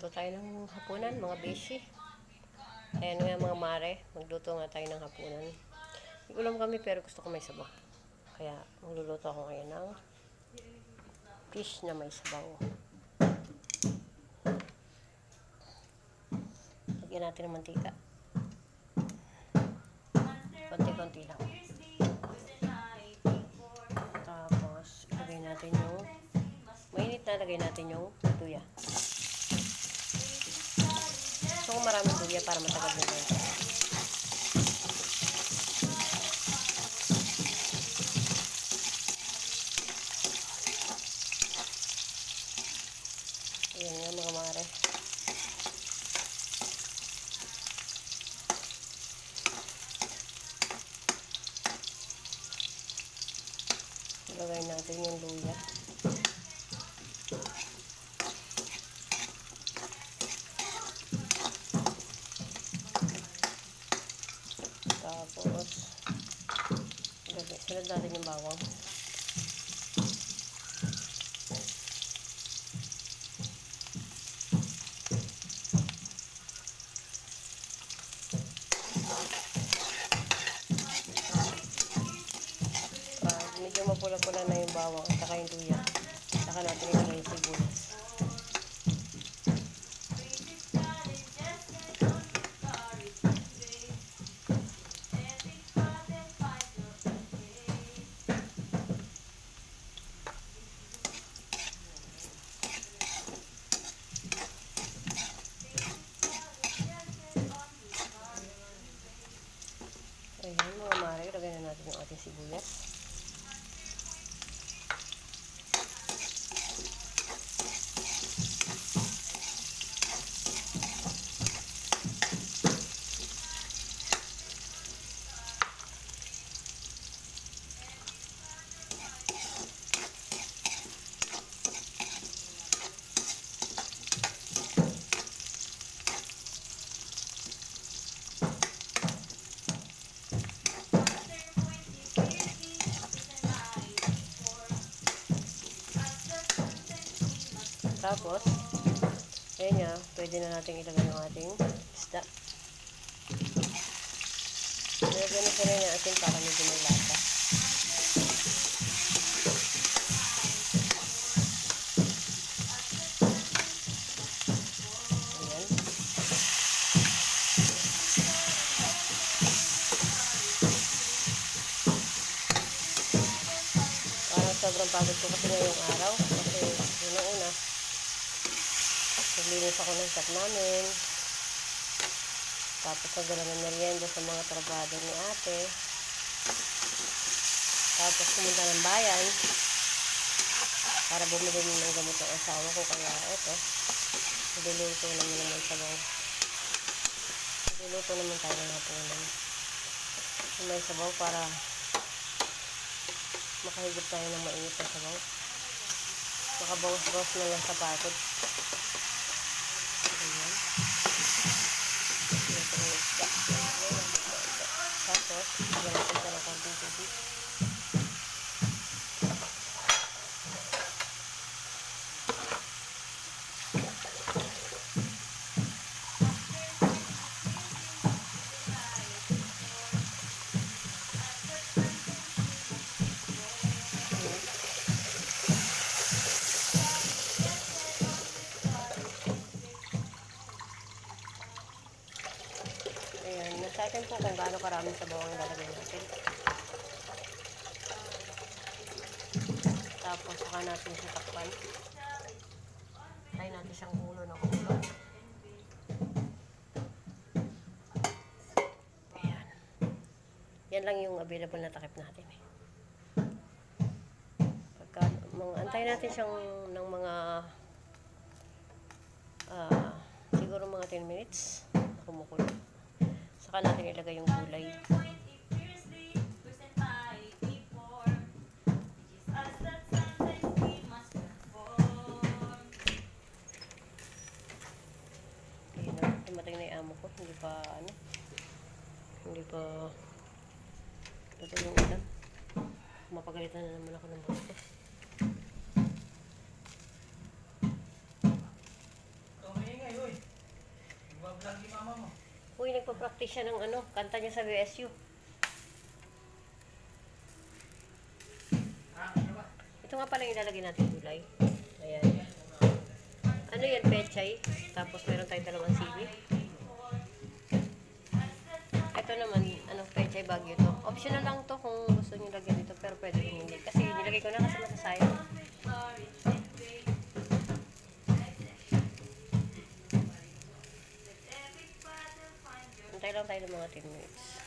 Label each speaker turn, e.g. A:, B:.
A: Luto tayo ng hapunan, mga beshi. Ayan nga mga mare, magluto nga tayo ng hapunan. May ulam kami pero gusto ko may sabaw. Kaya magluluto ako ngayon ng fish na may sabaw. Lagyan natin ng mantika. Konti-konti lang. Tapos, lagay natin yung mainit na lagay natin yung luya. Gusto ko maraming luya para matagal din yun. Ayan nga mga mare. Lagay natin yung luya. Tapos, sunod natin yung bawang. Medyo mapula-pula na yung bawang at saka yung luya. Saka natin ilagay yung sibuyas. Ayan mga mare, ilagay na natin yung ating sibuyas. Tapos, ayan nga, pwede na natin ilagay yung ating isda. Nilagyan na rin yung ating para medyo may lasa. Ayan. Parang sobrang pagod ko kasi ngayong araw. Kasi una-una, naglinis ako ng shop namin. Tapos nagdala ng merienda sa mga trabado ni ate. Tapos pumunta ng bayan para bumili ng gamot ng asawa ko. Kaya eto, niluluto naman naman sabaw. Niluluto naman tayo ng hapunan. May sabaw para makahigop tayo ng mainit na sabaw. Makabawas-bawas na lang sa pagod. Ayan. Tapos, lagyan natin siya ng konting tubig. Ayan, nasa atin po kung gaano karaming sabaw ang lalagay natin. Tapos, saka natin siya takpan. Try natin siyang ulo ng ulo. Ayan. Yan lang yung available na takip natin. Antayin natin siyang ng mga siguro mga 10 minutes na kumukulo. Saka natin ilagay yung gulay. Ayun na, tumatay na yung amo ko. Hindi pa ito yung ulam. Mapagalitan na naman ako ng boss ko. Uy, nagpa-practice siya ng ano, kanta niya sa BSU. Ito nga pala yung ilalagay natin gulay. Ayan. Ano yan, pechay. Tapos meron tayong dalawang sili. Ito naman, ano, pechay bagyo to. Optional lang to kung gusto niyo lagyan dito, pero pwede rin hindi. Kasi nilagay ko na kasi masasayang. Antay lang tayo ng mga 10 minutes.